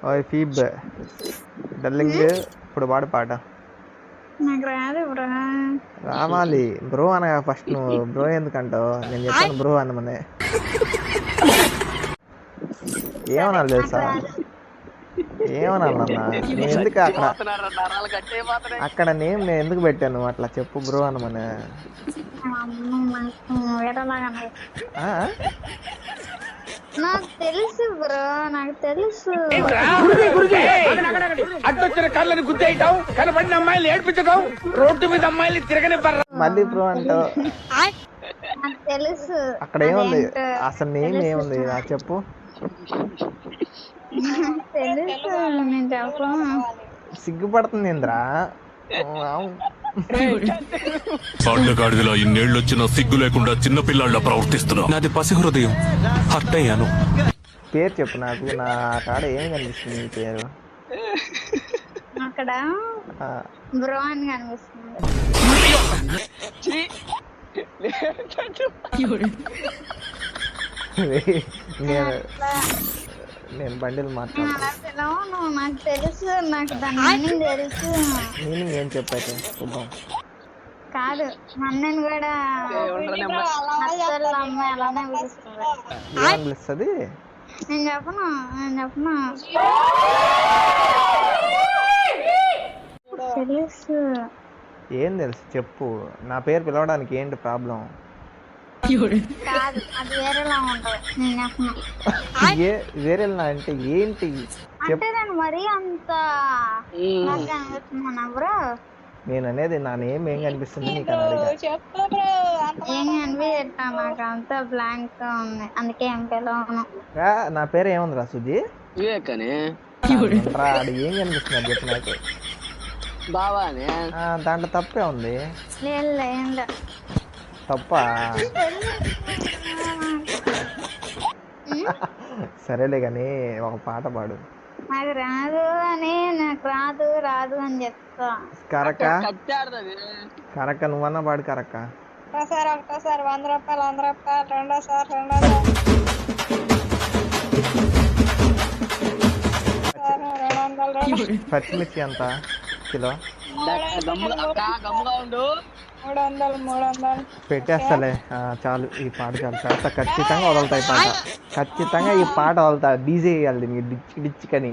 ఓయ్ ఫీబ్ డల్లింగ్ ఇప్పుడు పాడు పాట. నాకు రాదు బ్రో. రావాలి బ్రో అనగా ఫస్ట్. నువ్వు బ్రో ఎందుకంటావు? నేను చెప్పాను బ్రో అనమనే. ఏమనాలి తెలుసా? ఏమనాలన్నా నేను ఎందుకు అక్కడ నేమ్ నేను ఎందుకు పెట్టాను అట్లా చెప్పు బ్రో అనమనే. నాకు తెలుసు బ్రో, నాకు తెలుసు. అడ్డొచ్చిన కళ్ళని గుద్దేయటం, కనబడిన అమ్మాయిలు ఏడ్పించడం, రోడ్డు మీద అమ్మాయిలు తిరగనివ్వరు. మళ్ళీ బ్రో అంటావు. నాకు తెలుసు. అక్కడ ఏముంది అసలు? నేమ్ ఏముంది నాకు చెప్పు. తెలుసు, నేను చెప్పను. సిగ్గుపడుతుంది ఇంద్రా. పాండగాడిలా ఇన్నేళ్ళొచ్చినా సిగ్గు లేకుండా చిన్నపిల్లాళ్ళ ప్రవర్తిస్తున్నా. నాది పసి హృదయం, హర్ట్ అయ్యాను. పేరు చెప్పు నాకు. నా కాడ ఏం కనిపిస్తుంది నీ పేరు? అక్కడ బ్రో అని కనిపిస్తుంది. నేను బండిలు మాట్లాడుతాను. నాకు తెలుసు, నాకు దాని మీనింగ్ తెలుసు. మీనింగ్ ఏం చెప్పైతే చూద్దాం. కాదు, మమ్మల్ని కూడా అమ్మాయి అలానే పిలుస్తుంది. ఏమని పిలుస్తుంది? నేను చెప్పను, నేను చెప్పను. తెలుసు. ఏం తెలుసు చెప్పు. నా పేరు పిలవడానికి ఏంటి ప్రాబ్లం? కాదు, అది వేరేలా ఉంటది. నేను చెప్పను. వేరేలా అంటే ఏంటి అంటే నేను మరీ అంత అనిపిస్తున్నా బ్రో. నేను అనేది నా నేమ్ ఏం కనిపిస్తుంది నీకు అని అడిగా. ఏం కనిపించట్లా, నాకు అంతా బ్లాంక్ గా ఉంది, అందుకే ఏం పిలవను. నా పేరు ఏముందిరా సుజీ? వివేకనే అది ఏం కనిపిస్తుంది చెప్పు నాకు. బావానే దాంట్లో తప్పే ఉంది. లేదు తప్ప? సరేలే కానీ ఒక పాట పాడు. నాకు రాదు అని, నాకు రాదు రాదు అని చెప్తా. కరక్క కరక్క నువ్వన్నా పాడు కరక్క. ఒకటోసారి 100 రూపాయలు, 100 రూపాయలు, రెండోసారి 200. పచ్చిమిర్చి ఎంత కిలో? 300. పెట్టేస్తాలే చాలు. ఈ పాట చాలు. కాస్త ఖచ్చితంగా వదులుతాయి పాట. ఖచ్చితంగా ఈ పాట వదులుతా. డీజే వేయాలి నీకు డిచ్చి డిచ్చికని.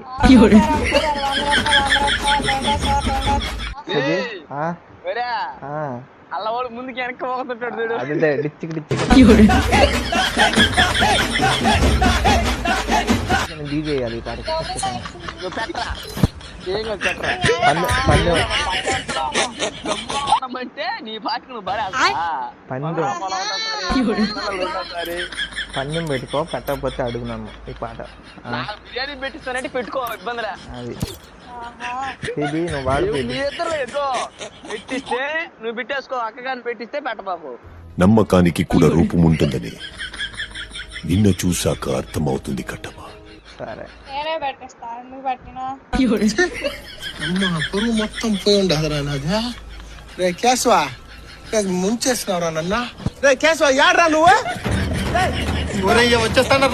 అల్లవాడు ముందుకి వెనక్కి పోతుంటాడు. అదే డిచ్చికి డిచ్చికి డీజే వేయాలి ఈ పాట ఖచ్చితంగా. పందెం పెట్టుకో, పెట్టకపోతే అడుగున్నాము ఈ పాట. బిర్యానీ పెట్టిస్తానంటే పెట్టుకో, ఇబ్బందిరా. అది ఇది నువ్వు వాడు పెట్టిస్తే నువ్వు పెట్టేసుకో, అక్కగాని పెట్టిస్తే పెట్టబాకు. నమ్మకానికి కూడా రూపం ఉంటుందని నిన్న చూశాక అర్థమవుతుంది కట్టమా. సరే నేనే పెట్టేస్తా, నువ్వు పెట్టినా. పురుగు మొత్తం పోయి ఉండదురా నాది. రే కేశవా, ముంచేసినవరా నన్న. రే కేశవా, యాడ్రా నువ్వు? వచ్చేస్తాను.